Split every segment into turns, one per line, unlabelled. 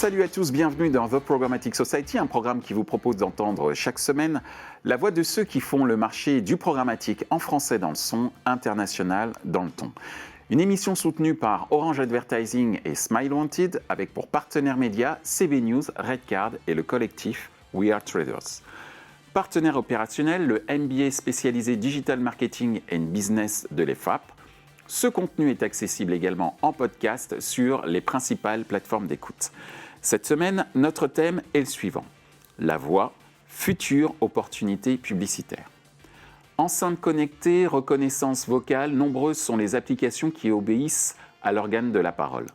Salut à tous, bienvenue dans The Programmatic Society, un programme qui vous propose d'entendre chaque semaine la voix de ceux qui font le marché du programmatique en français dans le son, international dans le ton. Une émission soutenue par Orange Advertising et Smile Wanted, avec pour partenaires médias CB News, Redcard et le collectif We Are Traders. Partenaire opérationnel, le MBA spécialisé Digital Marketing and Business de l'EFAP. Ce contenu est accessible également en podcast sur les principales plateformes d'écoute. Cette semaine, notre thème est le suivant. La voix, future opportunité publicitaire. Enceinte connectée, reconnaissance vocale, nombreuses sont les applications qui obéissent à l'organe de la parole.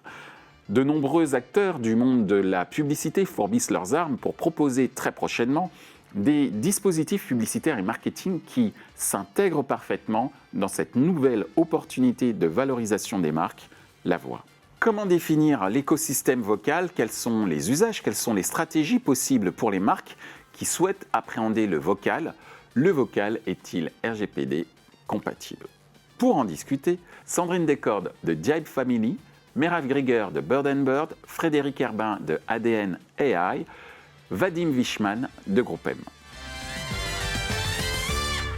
De nombreux acteurs du monde de la publicité fourbissent leurs armes pour proposer très prochainement des dispositifs publicitaires et marketing qui s'intègrent parfaitement dans cette nouvelle opportunité de valorisation des marques, la voix. Comment définir l'écosystème vocal? Quels sont les usages? Quelles sont les stratégies possibles pour les marques qui souhaitent appréhender le vocal? Le vocal est-il RGPD compatible? Pour en discuter, Sandrine Descordes de Jibe Family, Merav Grieger de Bird & Bird, Frédéric Herbin de ADN AI, Vadim Wichmann de Groupe M.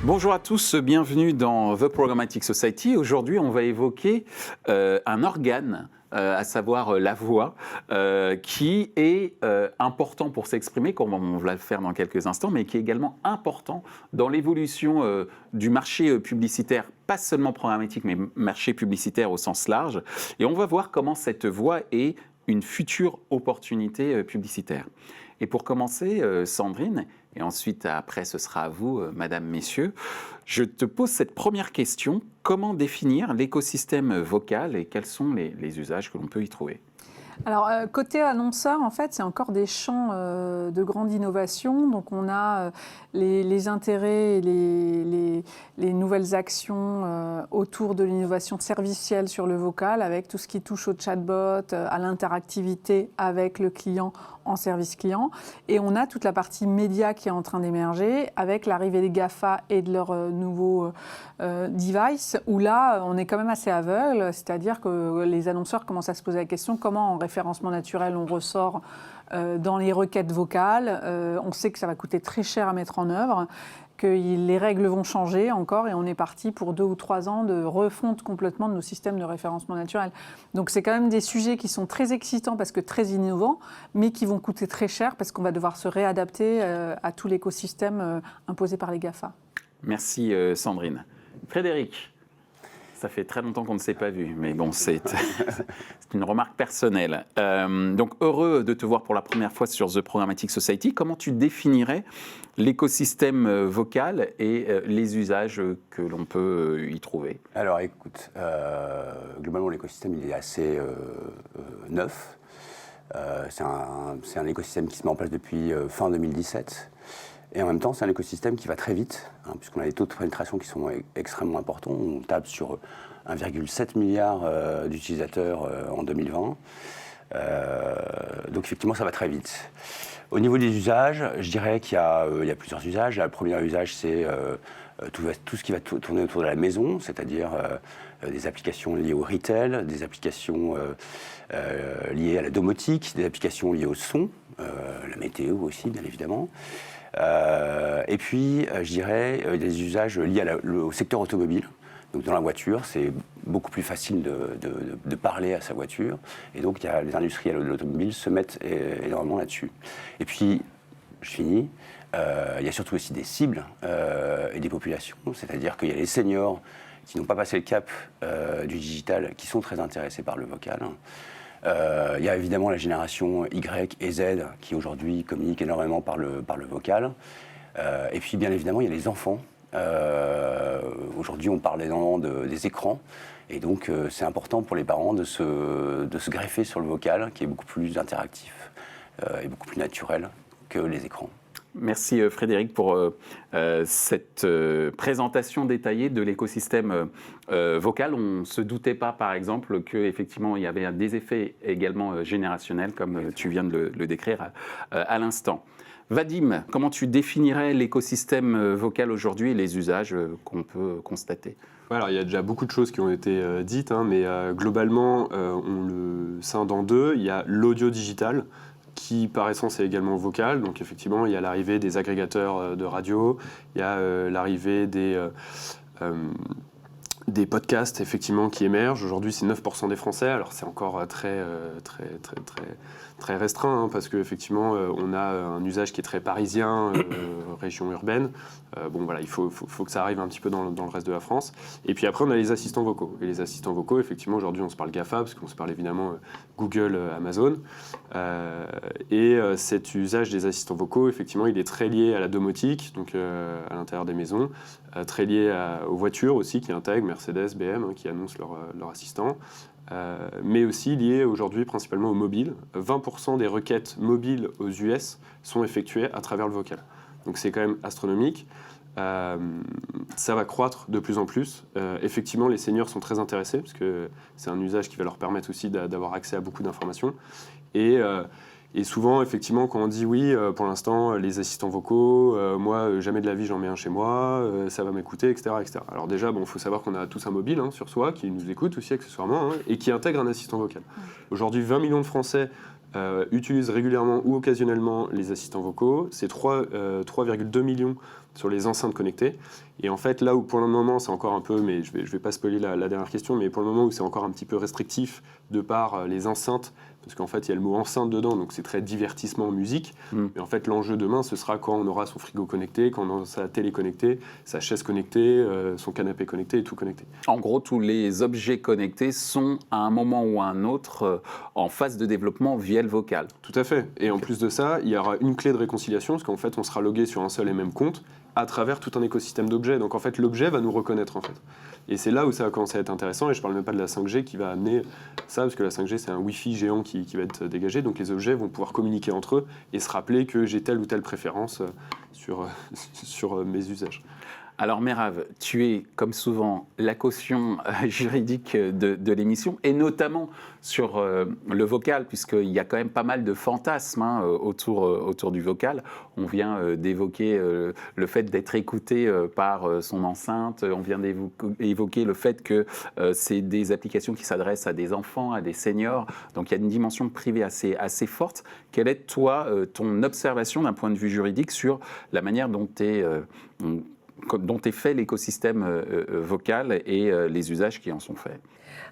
Bonjour à tous, bienvenue dans The Programmatic Society. Aujourd'hui, on va évoquer un organe, à savoir la voix, qui est important pour s'exprimer, comme on va le faire dans quelques instants, mais qui est également important dans l'évolution du marché publicitaire, pas seulement programmatique, mais marché publicitaire au sens large. Et on va voir comment cette voix est une future opportunité publicitaire. Et pour commencer, Sandrine, et ensuite après ce sera à vous, Madame, Messieurs, je te pose cette première question. Comment définir l'écosystème vocal et quels sont les usages que l'on peut y trouver ?
Alors, côté annonceur, en fait, c'est encore des champs de grande innovation. Donc, on a les intérêts et les nouvelles actions autour de l'innovation servicielle sur le vocal, avec tout ce qui touche au chatbot, à l'interactivité avec le client en service client. Et on a toute la partie média qui est en train d'émerger, avec l'arrivée des GAFA et de leurs nouveaux devices, où là, on est quand même assez aveugle, c'est-à-dire que les annonceurs commencent à se poser la question comment en référencement naturel on ressort dans les requêtes vocales. On sait que ça va coûter très cher à mettre en œuvre, que les règles vont changer encore et on est parti pour 2 ou 3 ans de refonte complètement de nos systèmes de référencement naturel. Donc c'est quand même des sujets qui sont très excitants parce que très innovants, mais qui vont coûter très cher parce qu'on va devoir se réadapter à tout l'écosystème imposé par les GAFA.
Merci Sandrine. Frédéric, ça fait très longtemps qu'on ne s'est pas vu, mais bon, c'est une remarque personnelle. Donc, heureux de te voir pour la première fois sur The Programmatic Society. Comment tu définirais l'écosystème vocal et les usages que l'on peut y trouver?
Alors, écoute, globalement, l'écosystème, il est assez neuf. C'est un écosystème qui se met en place depuis fin 2017. Et en même temps, c'est un écosystème qui va très vite, puisqu'on a des taux de pénétration qui sont extrêmement importants. On tape sur 1,7 milliard d'utilisateurs en 2020. Donc effectivement, ça va très vite. Au niveau des usages, je dirais qu'il y a plusieurs usages. Le premier usage, c'est tout ce qui va tourner autour de la maison, c'est-à-dire des applications liées au retail, des applications liées à la domotique, des applications liées au son, la météo aussi, bien évidemment. Et puis, je dirais, des usages liés au secteur automobile. Donc, dans la voiture, c'est beaucoup plus facile de parler à sa voiture. Et donc, les industriels de l'automobile se mettent énormément là-dessus. Et puis, je finis, il y a surtout aussi des cibles et des populations. C'est-à-dire qu'il y a les seniors qui n'ont pas passé le cap du digital, qui sont très intéressés par le vocal. Il y a évidemment la génération Y et Z qui aujourd'hui communiquent énormément par le vocal. Et puis bien évidemment il y a les enfants. Aujourd'hui on parle énormément des écrans. Et donc c'est important pour les parents de se greffer sur le vocal qui est beaucoup plus interactif et beaucoup plus naturel que les écrans.
Merci Frédéric pour cette présentation détaillée de l'écosystème vocal. On ne se doutait pas, par exemple, qu'effectivement il y avait des effets également générationnels, comme tu viens de le décrire à l'instant. Vadim, comment tu définirais l'écosystème vocal aujourd'hui et les usages qu'on peut constater ?
Alors, il y a déjà beaucoup de choses qui ont été dites, mais globalement, on le scinde en deux. Il y a l'audio digital, qui par essence est également vocal. Donc effectivement, il y a l'arrivée des agrégateurs de radio, il y a l'arrivée des podcasts effectivement qui émergent. Aujourd'hui, c'est 9% des Français. Alors c'est encore très restreint parce qu'effectivement, on a un usage qui est très parisien, région urbaine. Bon voilà, il faut que ça arrive un petit peu dans le reste de la France. Et puis après, on a les assistants vocaux. Et les assistants vocaux, effectivement, aujourd'hui, on se parle GAFA parce qu'on se parle évidemment Google, Amazon. Cet usage des assistants vocaux, effectivement, il est très lié à la domotique, donc à l'intérieur des maisons, très lié aux voitures aussi qui intègrent Mercedes, BM, qui annoncent leur assistant. Mais aussi lié aujourd'hui principalement au mobile. 20% des requêtes mobiles aux US sont effectuées à travers le vocal. Donc c'est quand même astronomique. Ça va croître de plus en plus. Effectivement, les seniors sont très intéressés parce que c'est un usage qui va leur permettre aussi d'avoir accès à beaucoup d'informations. Et souvent, effectivement, quand on dit oui, pour l'instant, les assistants vocaux, moi, jamais de la vie, j'en mets un chez moi, ça va m'écouter, etc., etc. Alors déjà, il faut savoir qu'on a tous un mobile sur soi, qui nous écoute aussi accessoirement, et qui intègre un assistant vocal. Aujourd'hui, 20 millions de Français utilisent régulièrement ou occasionnellement les assistants vocaux. C'est 3,2 millions sur les enceintes connectées. Et en fait, là où pour le moment, c'est encore un peu, mais je vais pas spoiler la dernière question, mais pour le moment où c'est encore un petit peu restrictif de par les enceintes, parce qu'en fait, il y a le mot enceinte dedans, donc c'est très divertissement, musique. Mais en fait, l'enjeu demain, ce sera quand on aura son frigo connecté, quand on aura sa télé connectée, sa chaise connectée, son canapé connecté et tout connecté.
En gros, tous les objets connectés sont à un moment ou à un autre en phase de développement via le vocal.
Tout à fait. Et en plus de ça, il y aura une clé de réconciliation, parce qu'en fait, on sera logué sur un seul et même compte à travers tout un écosystème d'objets. Donc en fait, l'objet va nous reconnaître en fait. Et c'est là où ça va commencer à être intéressant, et je ne parle même pas de la 5G qui va amener ça, parce que la 5G, c'est un Wi-Fi géant qui va être dégagé, donc les objets vont pouvoir communiquer entre eux et se rappeler que j'ai telle ou telle préférence sur mes usages.
Alors Merave, tu es comme souvent la caution juridique de l'émission, et notamment sur le vocal, puisqu'il y a quand même pas mal de fantasmes autour du vocal. On vient d'évoquer le fait d'être écouté par son enceinte, on vient d'évoquer le fait que c'est des applications qui s'adressent à des enfants, à des seniors, donc il y a une dimension privée assez forte. Quelle est, toi, ton observation d'un point de vue juridique sur la manière dont est fait l'écosystème vocal et les usages qui en sont faits?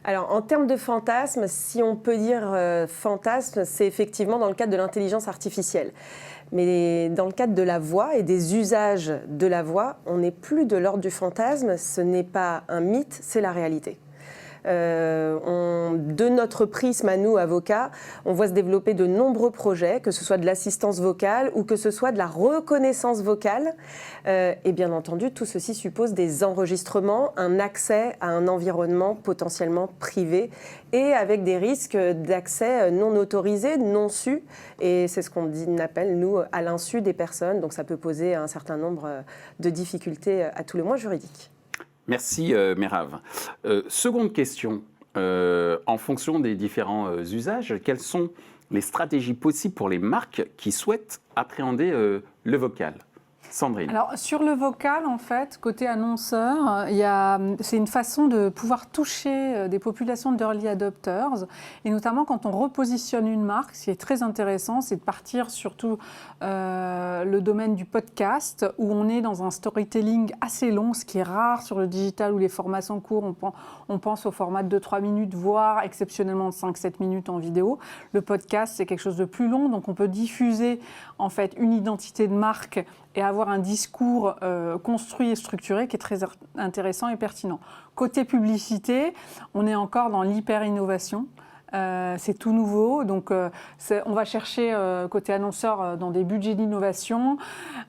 Alors, en termes de fantasme, si on peut dire fantasme, c'est effectivement dans le cadre de l'intelligence artificielle. Mais dans le cadre de la voix et des usages de la voix, on n'est plus de l'ordre du fantasme, ce n'est pas un mythe, c'est la réalité. De notre prisme à nous, avocats, on voit se développer de nombreux projets, que ce soit de l'assistance vocale ou que ce soit de la reconnaissance vocale. Et bien entendu, tout ceci suppose des enregistrements, un accès à un environnement potentiellement privé et avec des risques d'accès non autorisé, non su. Et c'est ce qu'on appelle, nous, à l'insu des personnes. Donc ça peut poser un certain nombre de difficultés à tout le moins juridiques.
Merci Merave. Seconde question, en fonction des différents usages, quelles sont les stratégies possibles pour les marques qui souhaitent appréhender le vocal? Sandrine.
Alors, sur le vocal, en fait, côté annonceur, c'est une façon de pouvoir toucher des populations d'early adopters. Et notamment, quand on repositionne une marque, ce qui est très intéressant, c'est de partir surtout le domaine du podcast, où on est dans un storytelling assez long, ce qui est rare sur le digital, où les formats sont courts. On pense au format de 2-3 minutes, voire exceptionnellement de 5-7 minutes en vidéo. Le podcast, c'est quelque chose de plus long, donc on peut diffuser en fait une identité de marque et avoir un discours construit et structuré qui est très intéressant et pertinent. Côté publicité, on est encore dans l'hyper-innovation. C'est tout nouveau, donc on va chercher côté annonceur dans des budgets d'innovation.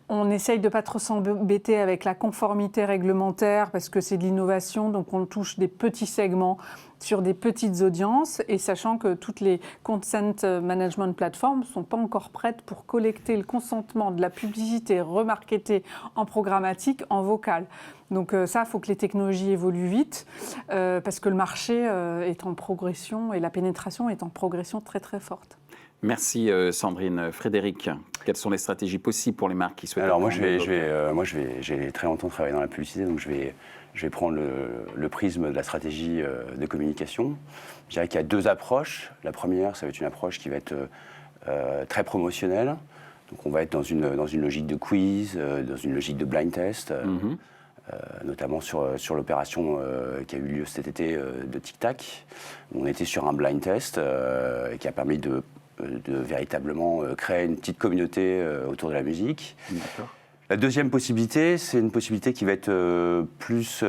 On essaye de ne pas trop s'embêter avec la conformité réglementaire parce que c'est de l'innovation, donc on touche des petits segments sur des petites audiences, et sachant que toutes les consent management platforms ne sont pas encore prêtes pour collecter le consentement de la publicité remarketée en programmatique, en vocal. Donc ça, il faut que les technologies évoluent vite, parce que le marché est en progression et la pénétration est en progression très très forte.
Merci Sandrine. Frédéric, quelles sont les stratégies possibles pour les marques qui souhaitent...
Alors moi, j'ai très longtemps travaillé dans la publicité, donc je vais prendre le prisme de la stratégie de communication. Je dirais qu'il y a deux approches. La première, ça va être une approche qui va être très promotionnelle. Donc on va être dans une logique de quiz, dans une logique de blind test, notamment sur l'opération qui a eu lieu cet été de Tic Tac. On était sur un blind test qui a permis de véritablement créer une petite communauté autour de la musique.
D'accord.
La deuxième possibilité, c'est une possibilité qui va être plus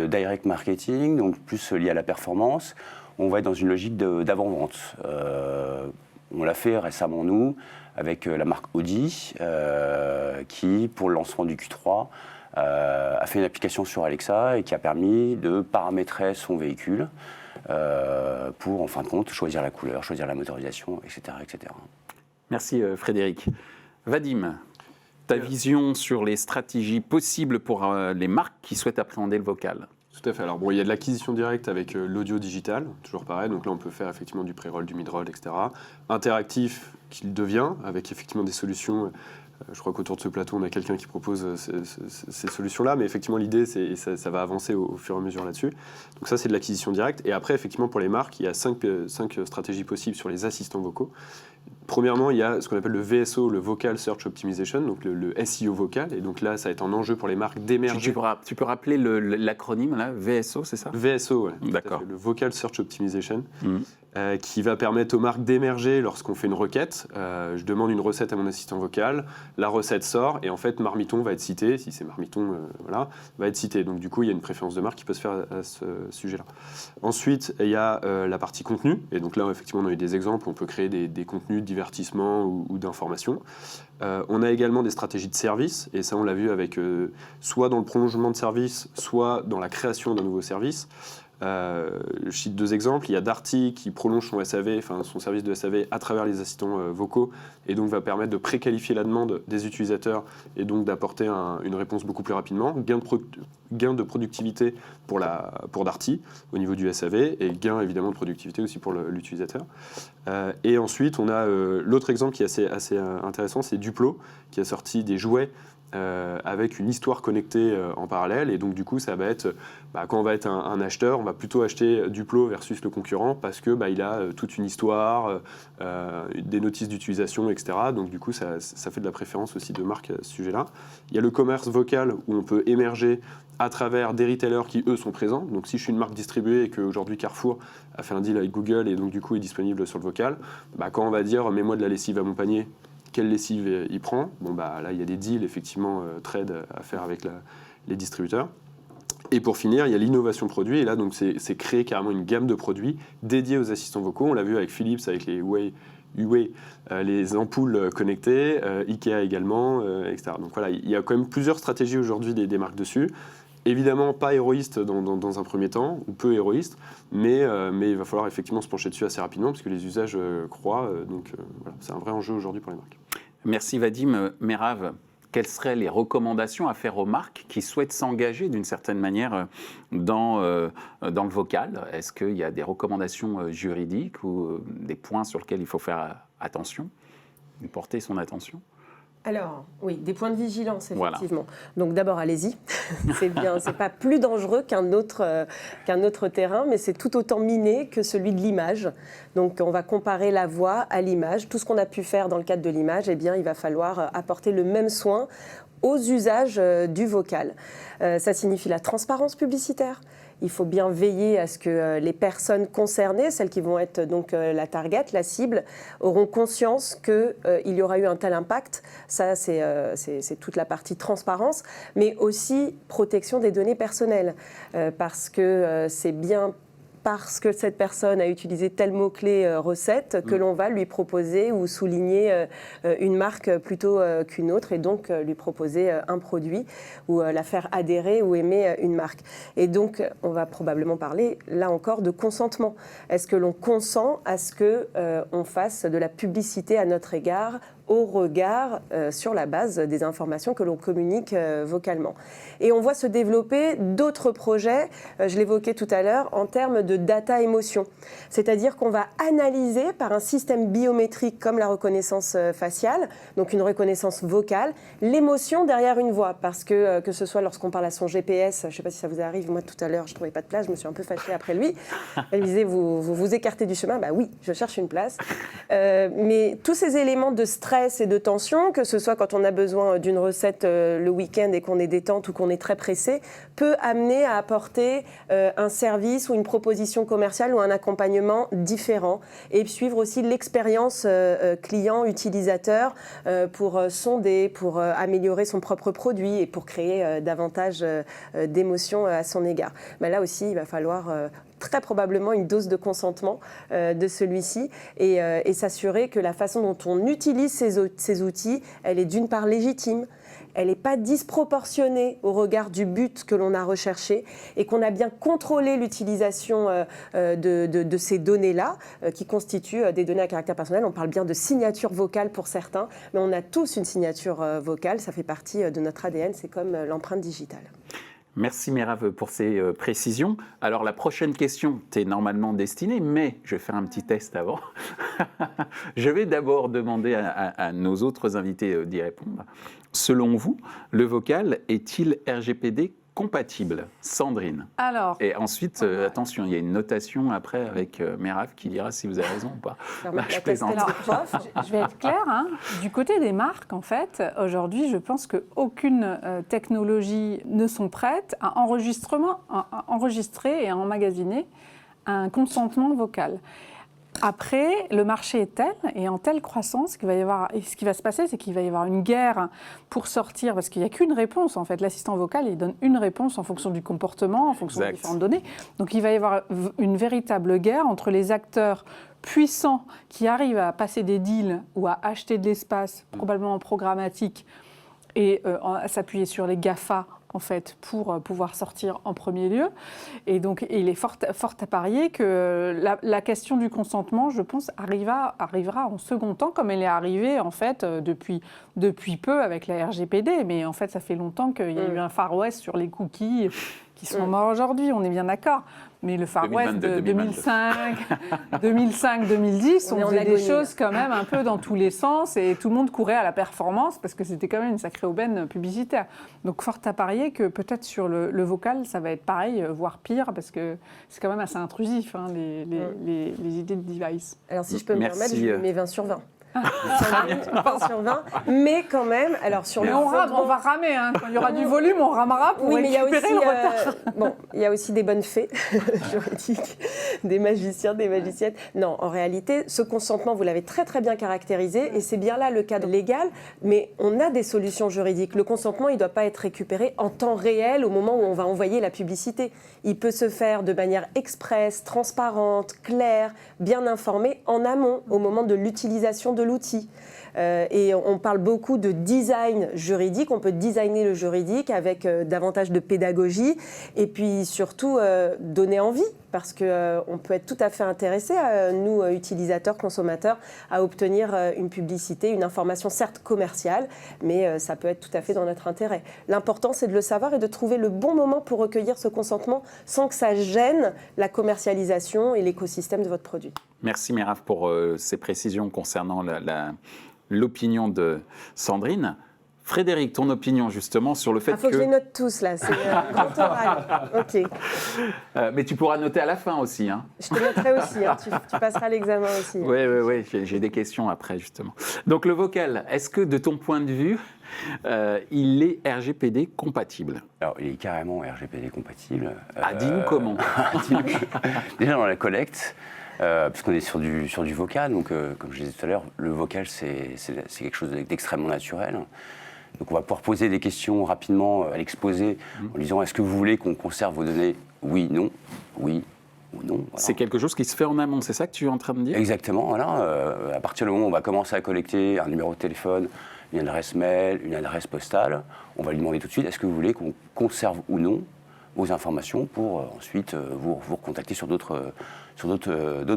direct marketing, donc plus liée à la performance. On va être dans une logique d'avant-vente. On l'a fait récemment, nous, avec la marque Audi, qui, pour le lancement du Q3, a fait une application sur Alexa et qui a permis de paramétrer son véhicule pour, en fin de compte, choisir la couleur, choisir la motorisation, etc. etc.
Merci Frédéric. Vadim, ta vision sur les stratégies possibles pour les marques qui souhaitent appréhender le vocal?
Tout à fait. Alors bon, il y a de l'acquisition directe avec l'audio digital, toujours pareil. Donc là, on peut faire effectivement du pré-roll, du mid-roll, etc. Interactif qu'il devient, avec effectivement des solutions. Je crois qu'autour de ce plateau, on a quelqu'un qui propose ces solutions-là. Mais effectivement, l'idée, ça va avancer au fur et à mesure là-dessus. Donc ça, c'est de l'acquisition directe. Et après, effectivement, pour les marques, il y a cinq stratégies possibles sur les assistants vocaux. Premièrement, il y a ce qu'on appelle le VSO, le Vocal Search Optimization, donc le SEO vocal. Et donc là, ça va être un enjeu pour les marques d'émerger.
Tu peux rappeler l'acronyme, là, VSO, c'est ça?
VSO, oui.
D'accord.
Le Vocal Search Optimization, qui va permettre aux marques d'émerger lorsqu'on fait une requête. Je demande une recette à mon assistant vocal, la recette sort, et en fait, Marmiton va être cité. Si c'est Marmiton, va être cité. Donc du coup, il y a une préférence de marque qui peut se faire à ce sujet-là. Ensuite, il y a la partie contenu. Et donc là, effectivement, on a eu des exemples. On peut créer des contenus de divertissement ou d'information. On a également des stratégies de service, et ça on l'a vu avec soit dans le prolongement de service, soit dans la création d'un nouveau service. Je cite deux exemples. Il y a Darty qui prolonge son SAV, enfin son service de SAV à travers les assistants vocaux, et donc va permettre de préqualifier la demande des utilisateurs et donc d'apporter une réponse beaucoup plus rapidement. Gain de productivité pour Darty au niveau du SAV, et gain évidemment de productivité aussi pour l'utilisateur. Et ensuite, on a l'autre exemple qui est assez intéressant, c'est Duplo, qui a sorti des jouets avec une histoire connectée en parallèle. Et donc du coup, ça va être, quand on va être un acheteur, on va plutôt acheter Duplo versus le concurrent parce que il a toute une histoire, des notices d'utilisation, etc. Donc du coup, ça fait de la préférence aussi de marque à ce sujet-là. Il y a le commerce vocal où on peut émerger à travers des retailers qui, eux, sont présents. Donc si je suis une marque distribuée et qu'aujourd'hui Carrefour a fait un deal avec Google et donc du coup est disponible sur le vocal, quand on va dire « mets-moi de la lessive à mon panier », quelle lessive il prend? Là, il y a des deals, effectivement, trade à faire avec les distributeurs. Et pour finir, il y a l'innovation produit. Et là, donc, c'est créer carrément une gamme de produits dédiés aux assistants vocaux. On l'a vu avec Philips, avec les Huawei, les ampoules connectées, Ikea également, etc. Donc voilà, il y a quand même plusieurs stratégies aujourd'hui des marques dessus. Évidemment, pas héroïste dans un premier temps, ou peu héroïste, mais il va falloir effectivement se pencher dessus assez rapidement, parce que les usages croient. Voilà, c'est un vrai enjeu aujourd'hui pour les marques.
Merci Vadim. Merav, quelles seraient les recommandations à faire aux marques qui souhaitent s'engager d'une certaine manière dans le vocal? Est-ce qu'il y a des recommandations juridiques ou des points sur lesquels il faut faire attention, porter son attention?
Alors, oui, des points de vigilance, effectivement.
Voilà.
Donc d'abord, allez-y. C'est bien, c'est pas plus dangereux qu'un autre terrain, mais c'est tout autant miné que celui de l'image. Donc on va comparer la voix à l'image. Tout ce qu'on a pu faire dans le cadre de l'image, eh bien, il va falloir apporter le même soin aux usages du vocal. Ça signifie la transparence publicitaire. Il faut bien veiller à ce que les personnes concernées, celles qui vont être donc la target, la cible, auront conscience qu'il y aura eu un tel impact. Ça, c'est toute la partie transparence, mais aussi protection des données personnelles, parce que c'est bien parce que cette personne a utilisé tel mot-clé recette que l'on va lui proposer ou souligner une marque plutôt qu'une autre, et donc lui proposer un produit ou la faire adhérer ou aimer une marque. Et donc, on va probablement parler, là encore, de consentement. Est-ce que l'on consent à ce qu'on fasse de la publicité à notre égard au regard sur la base des informations que l'on communique vocalement. Et on voit se développer d'autres projets, je l'évoquais tout à l'heure, en termes de data émotion. C'est-à-dire qu'on va analyser par un système biométrique comme la reconnaissance faciale, donc une reconnaissance vocale, l'émotion derrière une voix. Parce que ce soit lorsqu'on parle à son GPS, je ne sais pas si ça vous arrive, moi tout à l'heure je ne trouvais pas de place, je me suis un peu fâchée après lui. Elle me disait, vous écartez du chemin, bah oui, je cherche une place. Mais tous ces éléments de stress et de tension, que ce soit quand on a besoin d'une recette le week-end et qu'on est détente ou qu'on est très pressé, peut amener à apporter un service ou une proposition commerciale ou un accompagnement différent et suivre aussi l'expérience client, utilisateur pour sonder, pour améliorer son propre produit et pour créer davantage d'émotions à son égard. Mais là aussi, il va falloir très probablement une dose de consentement de celui-ci et s'assurer que la façon dont on utilise ces outils, elle est d'une part légitime, elle n'est pas disproportionnée au regard du but que l'on a recherché et qu'on a bien contrôlé l'utilisation de ces données-là qui constituent des données à caractère personnel. On parle bien de signature vocale pour certains, mais on a tous une signature vocale, ça fait partie de notre ADN, c'est comme l'empreinte digitale.
Merci Merav pour ces précisions. Alors la prochaine question t'est normalement destinée, mais je vais faire un petit test avant. Je vais d'abord demander à nos autres invités d'y répondre. Selon vous, le vocal est-il RGPD compatible? Sandrine.
Alors,
et ensuite, attention, il y a une notation après avec Merav qui dira si vous avez raison ou pas. Je plaisante.
Alors, je vais être claire, hein. Du côté des marques, en fait, aujourd'hui, je pense qu'aucune technologie ne sont prêtes à enregistrer et à emmagasiner un consentement vocal. Après, le marché est tel et en telle croissance qu'il va y avoir, et ce qui va se passer, c'est qu'il va y avoir une guerre pour sortir, parce qu'il n'y a qu'une réponse en fait. L'assistant vocal, il donne une réponse en fonction du comportement, en fonction des différentes données. Donc il va y avoir une véritable guerre entre les acteurs puissants qui arrivent à passer des deals ou à acheter de l'espace, probablement en programmatique, et à s'appuyer sur les GAFA en fait, pour pouvoir sortir en premier lieu. Et donc, il est fort à parier que la question du consentement, je pense, arrivera en second temps, comme elle est arrivée, en fait, depuis peu avec la RGPD. Mais en fait, ça fait longtemps qu'il y a eu un Far West sur les cookies qui sont morts aujourd'hui, on est bien d'accord. Mais le Far West de 2005-2010, on faisait des choses quand même un peu dans tous les sens et tout le monde courait à la performance parce que c'était quand même une sacrée aubaine publicitaire. Donc fort à parier que peut-être sur le vocal, ça va être pareil, voire pire, parce que c'est quand même assez intrusif, hein, les idées de device.
Alors si je peux me permettre, je mets 20 sur 20. 20 sur 20, mais quand même, alors sur
on va ramer, hein. Quand il y aura du volume, on ramera pour récupérer le retard.
Il y a aussi des bonnes fées juridiques, des magiciens, des magiciennes. Non, en réalité, ce consentement, vous l'avez très très bien caractérisé, et c'est bien là le cadre légal, mais on a des solutions juridiques. Le consentement, il ne doit pas être récupéré en temps réel au moment où on va envoyer la publicité. Il peut se faire de manière expresse, transparente, claire, bien informée, en amont, au moment de l'utilisation de l'outil. Et on parle beaucoup de design juridique, on peut designer le juridique avec davantage de pédagogie et puis surtout donner envie, parce qu'on peut être tout à fait intéressé, nous utilisateurs, consommateurs, à obtenir une publicité, une information certes commerciale, mais ça peut être tout à fait dans notre intérêt. L'important, c'est de le savoir et de trouver le bon moment pour recueillir ce consentement sans que ça gêne la commercialisation et l'écosystème de votre produit.
Merci Merav pour ces précisions concernant l'opinion de Sandrine. Frédéric, ton opinion justement sur le fait que...
Il faut que je les note tous là, c'est grand oral. Ok.
Mais tu pourras noter à la fin aussi. Hein.
Je te noterai aussi, hein. tu passeras l'examen aussi.
Oui, j'ai des questions après justement. Donc le vocal, est-ce que de ton point de vue, il est RGPD compatible?
Alors il est carrément RGPD compatible.
Dis-nous comment.
Déjà dans la collecte, puisqu'on est sur du vocal, donc comme je disais tout à l'heure, le vocal c'est quelque chose d'extrêmement naturel. Donc on va pouvoir poser des questions rapidement à l'exposé en disant est-ce que vous voulez qu'on conserve vos données? Oui, non, oui ou non. Voilà.
C'est quelque chose qui se fait en amont, c'est ça que tu es en train de dire?
Exactement, voilà. À partir du moment où on va commencer à collecter un numéro de téléphone, une adresse mail, une adresse postale, on va lui demander tout de suite est-ce que vous voulez qu'on conserve ou non vos informations pour ensuite vous recontacter sur d'autres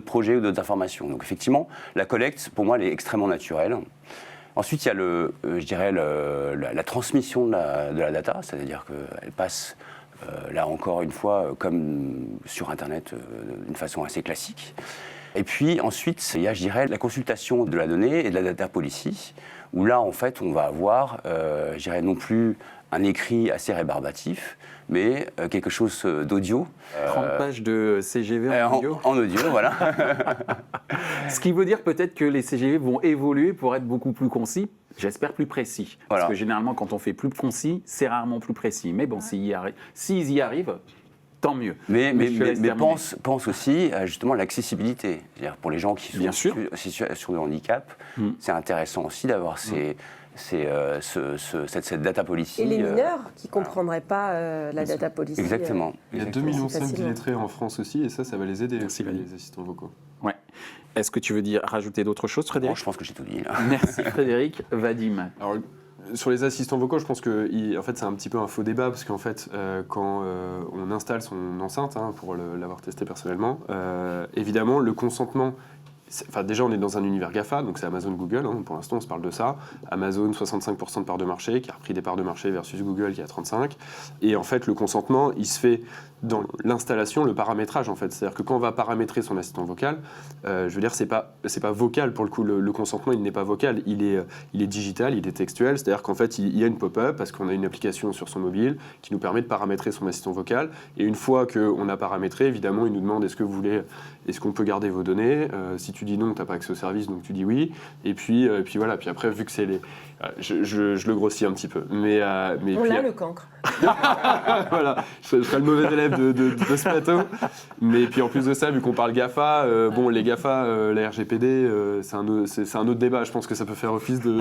projets ou d'autres informations. Donc effectivement, la collecte, pour moi, elle est extrêmement naturelle. Ensuite, il y a je dirais la transmission de la data, c'est-à-dire qu'elle passe, là encore une fois, comme sur Internet, d'une façon assez classique. Et puis ensuite, il y a, je dirais, la consultation de la donnée et de la data policy, où là, en fait, on va avoir, je dirais, non plus un écrit assez rébarbatif, mais quelque chose d'audio.
30 pages de CGV en audio.
En audio, voilà.
Ce qui veut dire peut-être que les CGV vont évoluer pour être beaucoup plus concis, j'espère plus précis.
Voilà.
Parce que généralement, quand on fait plus concis, c'est rarement plus précis. Mais bon, s'ils y arrivent, tant mieux.
Mais pense aussi à justement l'accessibilité. C'est-à-dire pour les gens qui sont en situation de handicap, c'est intéressant aussi d'avoir cette data policy.
Et les mineurs qui ne comprendraient pas la data policy.
Exactement.
Il y a 2,5 millions d'illettrés en France aussi, et ça va les aider, aussi, les assistants vocaux.
Ouais. Est-ce que tu veux rajouter d'autres choses, Frédéric?
Je pense que j'ai tout dit. Là.
Merci Frédéric. Vadim.
Alors, sur les assistants vocaux, je pense que en fait, c'est un petit peu un faux débat, parce qu'en fait, quand on installe son enceinte, pour l'avoir testé personnellement, évidemment, le consentement... déjà, on est dans un univers GAFA, donc c'est Amazon, Google, pour l'instant on se parle de ça. Amazon, 65% de parts de marché, qui a repris des parts de marché versus Google qui a 35%. Et en fait, le consentement, il se fait dans l'installation, le paramétrage en fait. C'est-à-dire que quand on va paramétrer son assistant vocal, je veux dire, c'est pas vocal pour le coup, le consentement, il n'est pas vocal, il est digital, il est textuel. C'est-à-dire qu'en fait, il y a une pop-up parce qu'on a une application sur son mobile qui nous permet de paramétrer son assistant vocal. Et une fois qu'on a paramétré, évidemment, il nous demande est-ce qu'on peut garder vos données. Si tu dis non, tu n'as pas accès au service, donc tu dis oui. Et puis voilà. Puis après, vu que c'est je le grossis un petit peu. Mais
on l'a le cancre.
Voilà, je serais le mauvais élève de ce plateau. Mais puis en plus de ça, vu qu'on parle GAFA, les GAFA, la RGPD, c'est un autre débat. Je pense que ça peut faire office d'un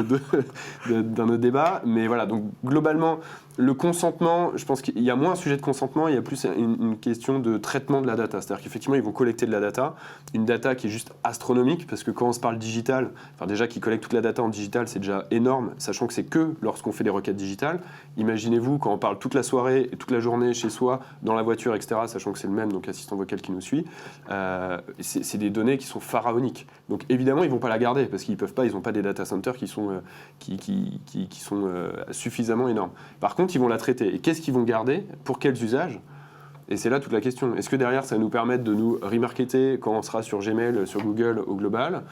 autre débat. Mais voilà, donc globalement, le consentement, je pense qu'il y a moins un sujet de consentement, il y a plus une question de traitement de la data. C'est-à-dire qu'effectivement, ils vont collecter de la data, une data qui est juste astronomique, parce que quand on se parle digital, enfin déjà qu'ils collectent toute la data en digital, c'est déjà énorme, sachant que c'est que lorsqu'on fait des requêtes digitales. Imaginez-vous quand on parle toute la soirée et toute la journée chez soi, dans la voiture, etc., sachant que c'est le même, donc assistant vocal qui nous suit, c'est des données qui sont pharaoniques. Donc évidemment, ils ne vont pas la garder, parce qu'ils peuvent pas, ils n'ont pas des data centers qui sont suffisamment énormes. Par contre, ils vont la traiter. Et qu'est-ce qu'ils vont garder? Pour quels usages? Et c'est là toute la question. Est-ce que derrière, ça va nous permettre de nous remarketer quand on sera sur Gmail, sur Google au global,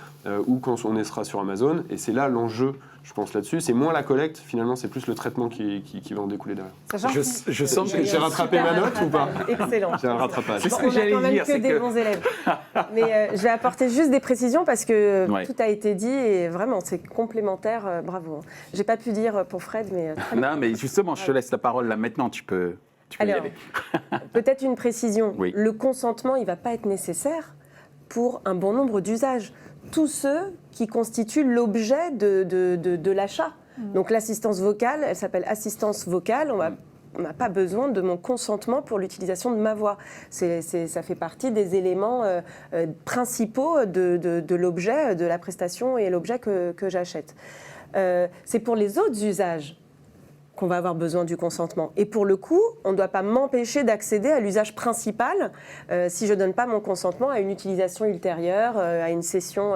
ou quand on sera sur Amazon? Et c'est là l'enjeu, je pense, là-dessus. C'est moins la collecte, finalement, c'est plus le traitement qui va en découler derrière.
Je sens que
j'ai rattrapé ma note ou pas?
Excellent.
J'ai un rattrapage.
C'est ce que j'allais dire.
On a quand même que des bons élèves. Mais je vais apporter juste des précisions parce que tout a été dit et vraiment, c'est complémentaire. Bravo. Je n'ai pas pu dire pour Fred, mais...
Non, mais justement, je te laisse la parole là maintenant. Tu peux y aller.
Peut-être une précision.
Oui.
Le consentement, il ne va pas être nécessaire pour un bon nombre d'usages. Tous ceux qui constituent l'objet de l'achat. Donc l'assistance vocale, elle s'appelle assistance vocale. On n'a pas besoin de mon consentement pour l'utilisation de ma voix. Ça fait partie des éléments principaux de l'objet, de la prestation et l'objet que j'achète. C'est pour les autres usages qu'on va avoir besoin du consentement. Et pour le coup, on ne doit pas m'empêcher d'accéder à l'usage principal si je ne donne pas mon consentement à une utilisation ultérieure, à une cession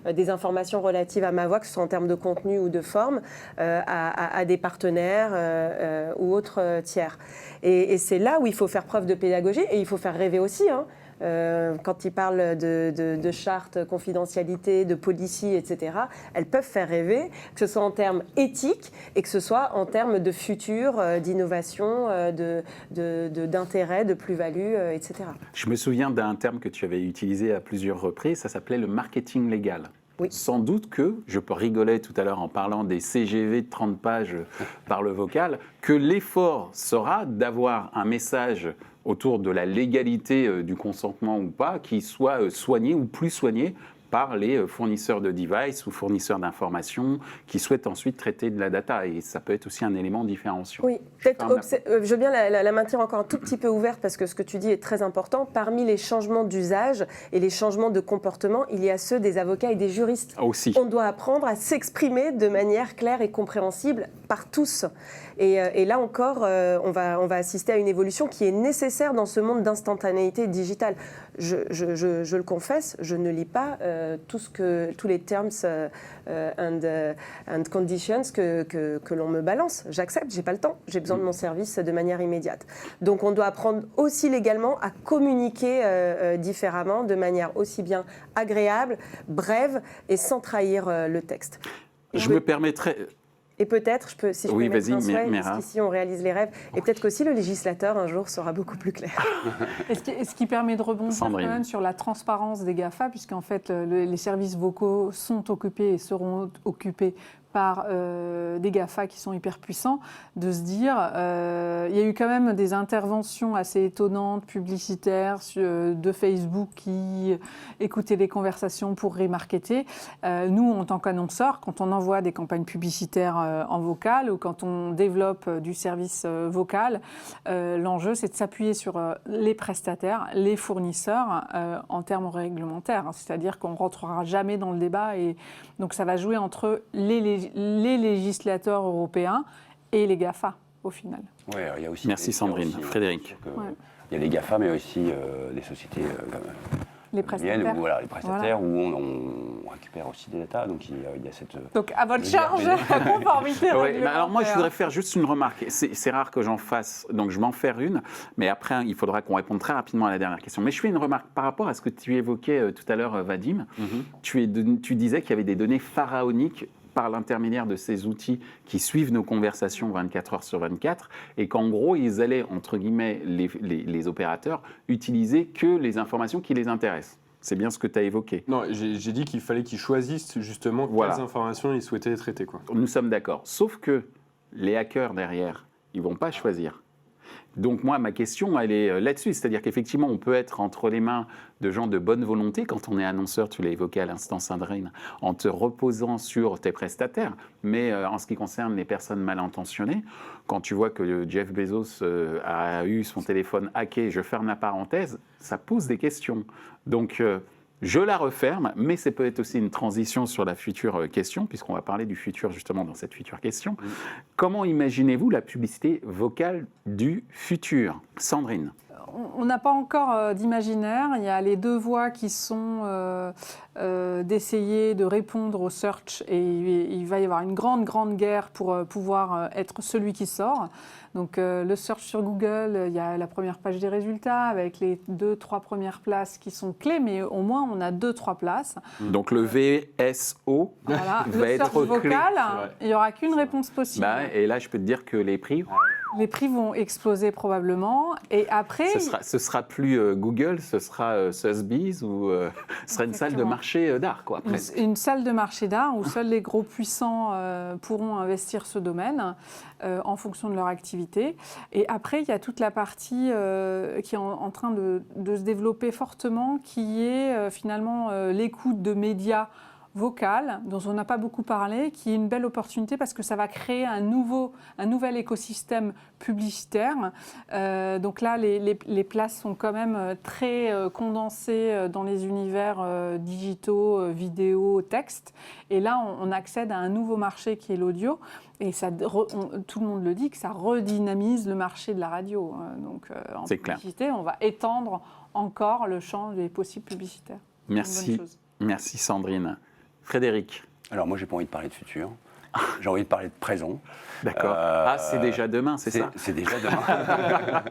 des informations relatives à ma voix, que ce soit en termes de contenu ou de forme, à des partenaires ou autres tiers. Et c'est là où il faut faire preuve de pédagogie et il faut faire rêver aussi, quand ils parlent de charte, confidentialité, de policy, etc., elles peuvent faire rêver, que ce soit en termes éthiques et que ce soit en termes de futur, d'innovation, d'intérêt, de plus-value, etc.
Je me souviens d'un terme que tu avais utilisé à plusieurs reprises, ça s'appelait le marketing légal.
Oui.
Sans doute que, je rigolais tout à l'heure en parlant des CGV de 30 pages par le vocal, que l'effort sera d'avoir un message autour de la légalité du consentement ou pas, qui soit soigné ou plus soigné par les fournisseurs de devices ou fournisseurs d'informations qui souhaitent ensuite traiter de la data. Et ça peut être aussi un élément différenciant.
Oui, peut-être je veux bien la maintenir encore un tout petit peu ouverte parce que ce que tu dis est très important. Parmi les changements d'usage et les changements de comportement, il y a ceux des avocats et des juristes.
Aussi.
On doit apprendre à s'exprimer de manière claire et compréhensible par tous. Et là encore, on va assister à une évolution qui est nécessaire dans ce monde d'instantanéité digitale. Je le confesse, je ne lis pas tous les terms and conditions que l'on me balance. J'accepte, j'ai pas le temps, j'ai besoin de mon service de manière immédiate. Donc on doit apprendre aussi légalement à communiquer différemment, de manière aussi bien agréable, brève et sans trahir le texte.
Je me permettrais...
Et peut-être, si je peux mettre un souhait,
Mira.
parce qu'ici on réalise les rêves, et peut-être qu'aussi le législateur un jour sera beaucoup plus clair.
Et ce qui permet de rebondir quand même sur la transparence des GAFA, puisqu'en fait les services vocaux sont occupés et seront occupés par des GAFA qui sont hyper puissants, de se dire, il y a eu quand même des interventions assez étonnantes, publicitaires, de Facebook qui écoutaient les conversations pour remarketer. Nous, en tant qu'annonceurs, quand on envoie des campagnes publicitaires en vocal ou quand on développe du service vocal, l'enjeu, c'est de s'appuyer sur les prestataires, les fournisseurs en termes réglementaires. C'est-à-dire qu'on ne rentrera jamais dans le débat. Et donc, ça va jouer entre les législateurs européens et les GAFA, au final.
Ouais, il y a aussi,
merci Sandrine. Frédéric.
Il y a les GAFA, mais aussi des sociétés
les prestataires.
Les prestataires, où on récupère aussi des datas. Donc, il y a cette...
Donc, à votre charge, la conformité réglementaire.
Alors moi, je voudrais faire juste une remarque. C'est rare que j'en fasse, donc je m'en faire une. Mais après, il faudra qu'on réponde très rapidement à la dernière question. Mais je fais une remarque par rapport à ce que tu évoquais tout à l'heure, Vadim. Tu disais qu'il y avait des données pharaoniques par l'intermédiaire de ces outils qui suivent nos conversations 24 heures sur 24, et qu'en gros, ils allaient, entre guillemets, les opérateurs, utiliser que les informations qui les intéressent. C'est bien ce que tu as évoqué.
Non, j'ai dit qu'il fallait qu'ils choisissent justement quelles informations ils souhaitaient traiter, quoi.
Nous sommes d'accord. Sauf que les hackers derrière, ils ne vont pas choisir. Donc moi, ma question, elle est là-dessus. C'est-à-dire qu'effectivement, on peut être entre les mains de gens de bonne volonté, quand on est annonceur, tu l'as évoqué à l'instant, Sandrine, en te reposant sur tes prestataires. Mais en ce qui concerne les personnes mal intentionnées, quand tu vois que Jeff Bezos a eu son téléphone hacké, je ferme la parenthèse, ça pose des questions. Donc... je la referme, mais c'est peut-être aussi une transition sur la future question, puisqu'on va parler du futur justement dans cette future question. Comment imaginez-vous la publicité vocale du futur ? Sandrine ?
On n'a pas encore d'imaginaire. Il y a les deux voies qui sont d'essayer de répondre au search, et il va y avoir une grande guerre pour pouvoir être celui qui sort. Donc le search sur Google, il y a la première page des résultats avec les 2-3 premières places qui sont clés, mais au moins on a 2-3 places.
Donc le VSO
va
le
être
clé.
Vocal, il n'y aura qu'une réponse possible.
Et là, je peux te dire que les prix...
Les prix vont exploser probablement, et après...
Ce sera plus Google, ce sera Sotheby's, ou ce sera une salle de marché d'art, quoi.
Une salle de marché d'art où seuls les gros puissants pourront investir ce domaine en fonction de leur activité. Et après, il y a toute la partie qui est en train de se développer fortement, qui est finalement l'écoute de médias vocale, dont on n'a pas beaucoup parlé, qui est une belle opportunité parce que ça va créer un nouvel écosystème publicitaire. Donc là, les places sont quand même très condensées dans les univers digitaux, vidéo, texte. Et là, on accède à un nouveau marché qui est l'audio. Et ça, tout le monde le dit, que ça redynamise le marché de la radio. Donc en publicité, on va étendre encore le champ des possibles publicitaires.
Merci Sandrine. Frédéric.
Alors moi, j'ai pas envie de parler de futur. J'ai envie de parler de présent.
D'accord. C'est déjà demain, c'est ça ?
C'est déjà demain.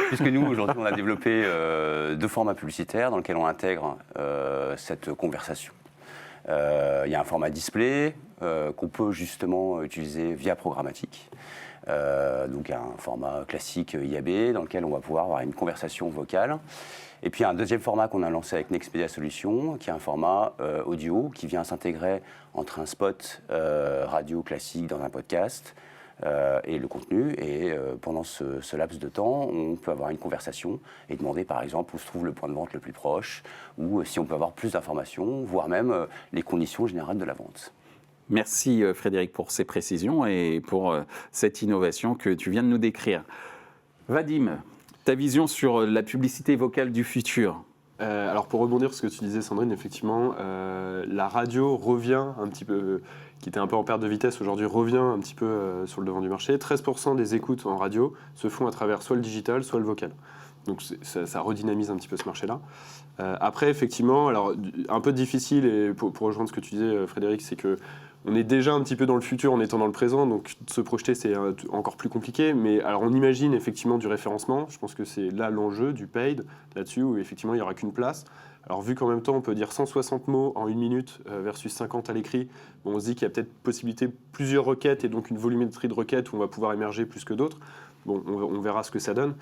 Puisque nous, aujourd'hui, on a développé 2 formats publicitaires dans lesquels on intègre cette conversation. Il y a un format display qu'on peut justement utiliser via programmatique. Donc un format classique IAB dans lequel on va pouvoir avoir une conversation vocale. Et puis un deuxième format qu'on a lancé avec Nextmedia Solutions, qui est un format audio qui vient s'intégrer entre un spot radio classique dans un podcast et le contenu. Et pendant ce laps de temps, on peut avoir une conversation et demander par exemple où se trouve le point de vente le plus proche, ou si on peut avoir plus d'informations, voire même les conditions générales de la vente.
Merci Frédéric pour ces précisions et pour cette innovation que tu viens de nous décrire. Vadim, ta vision sur la publicité vocale du futur ?
Alors pour rebondir sur ce que tu disais Sandrine, effectivement, la radio revient un petit peu, qui était un peu en perte de vitesse, aujourd'hui revient un petit peu sur le devant du marché. 13% des écoutes en radio se font à travers soit le digital, soit le vocal. Donc ça redynamise un petit peu ce marché-là. Après, effectivement, alors un peu difficile, et pour rejoindre ce que tu disais Frédéric, c'est que on est déjà un petit peu dans le futur en étant dans le présent, donc se projeter c'est encore plus compliqué. Mais alors on imagine effectivement du référencement, je pense que c'est là l'enjeu du paid là-dessus, où effectivement il n'y aura qu'une place. Alors vu qu'en même temps on peut dire 160 mots en 1 minute versus 50 à l'écrit, bon, on se dit qu'il y a peut-être possibilité plusieurs requêtes et donc une volumétrie de requêtes où on va pouvoir émerger plus que d'autres. Bon, on verra ce que ça donne.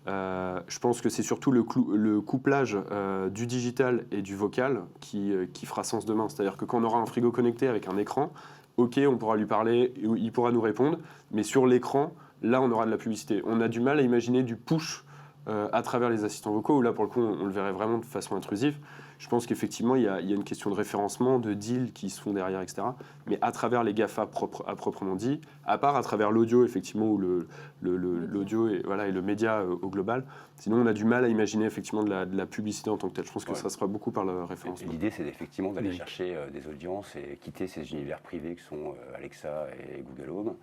Je pense que c'est surtout le couplage du digital et du vocal qui fera sens demain. C'est-à-dire que quand on aura un frigo connecté avec un écran, ok, on pourra lui parler, il pourra nous répondre, mais sur l'écran, là, on aura de la publicité. On a du mal à imaginer du push à travers les assistants vocaux, où là, pour le coup, on le verrait vraiment de façon intrusive. Je pense qu'effectivement, il y a une question de référencement, de deals qui se font derrière, etc. Mais à travers les GAFA à proprement dit, à part à travers l'audio, effectivement, ou l'audio et le média au global. Sinon, on a du mal à imaginer effectivement de la publicité en tant que telle. Je pense que ça sera beaucoup par le référencement.
L'idée, c'est effectivement d'aller chercher des audiences et quitter ces univers privés qui sont Alexa et Google Home,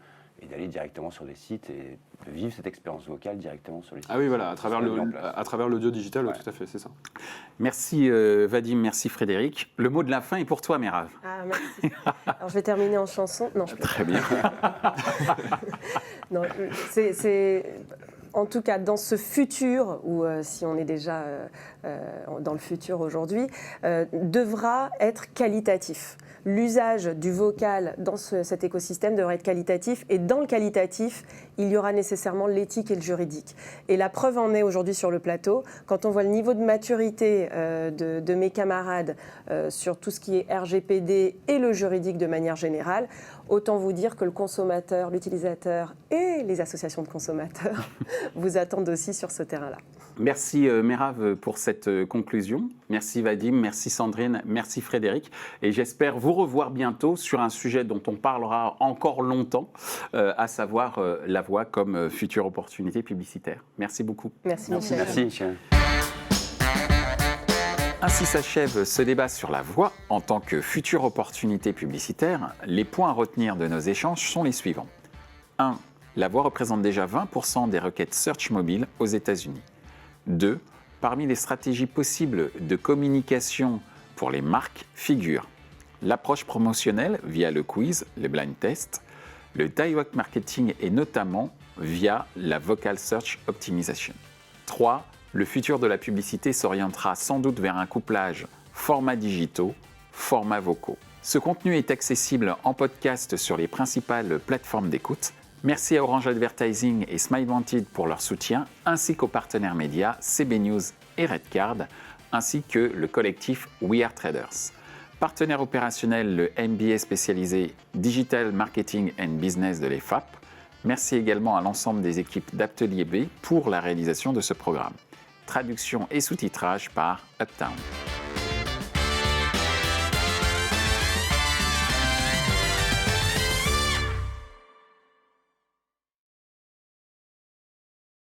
et d'aller directement sur des sites et de vivre cette expérience vocale directement sur les sites.
Ah oui, voilà, à travers l'audio digital, ouais. Tout à fait, c'est ça.
Merci Vadim, merci Frédéric. Le mot de la fin est pour toi, Merav.
Ah, merci. Alors, je vais terminer en chanson. Non, je peux
Très bien.
Non, c'est en tout cas dans ce futur, ou si on est déjà dans le futur aujourd'hui, devra être qualitatif. L'usage du vocal dans cet écosystème devrait être qualitatif, et dans le qualitatif, il y aura nécessairement l'éthique et le juridique. Et la preuve en est aujourd'hui sur le plateau, quand on voit le niveau de maturité de mes camarades sur tout ce qui est RGPD et le juridique de manière générale, autant vous dire que le consommateur, l'utilisateur et les associations de consommateurs vous attendent aussi sur ce terrain-là.
Merci Merav pour cette conclusion. Merci Vadim, merci Sandrine, merci Frédéric. Et j'espère vous revoir bientôt sur un sujet dont on parlera encore longtemps, à savoir la voix comme future opportunité publicitaire. Merci beaucoup.
Merci Michel.
Merci Michel.
Ainsi s'achève ce débat sur la voix en tant que future opportunité publicitaire. Les points à retenir de nos échanges sont les suivants. 1. La voix représente déjà 20% des requêtes search mobile aux États-Unis. 2. Parmi les stratégies possibles de communication pour les marques figurent l'approche promotionnelle via le quiz, le blind test, le direct marketing et notamment via la vocal search optimization. 3. Le futur de la publicité s'orientera sans doute vers un couplage formats digitaux, formats vocaux. Ce contenu est accessible en podcast sur les principales plateformes d'écoute. Merci à Orange Advertising et SmileVantage pour leur soutien, ainsi qu'aux partenaires médias CB News et Redcard, ainsi que le collectif We Are Traders. Partenaire opérationnel, le MBA spécialisé Digital Marketing and Business de l'EFAP. Merci également à l'ensemble des équipes d'Atelier B pour la réalisation de ce programme. Traduction et sous-titrage par Uptown.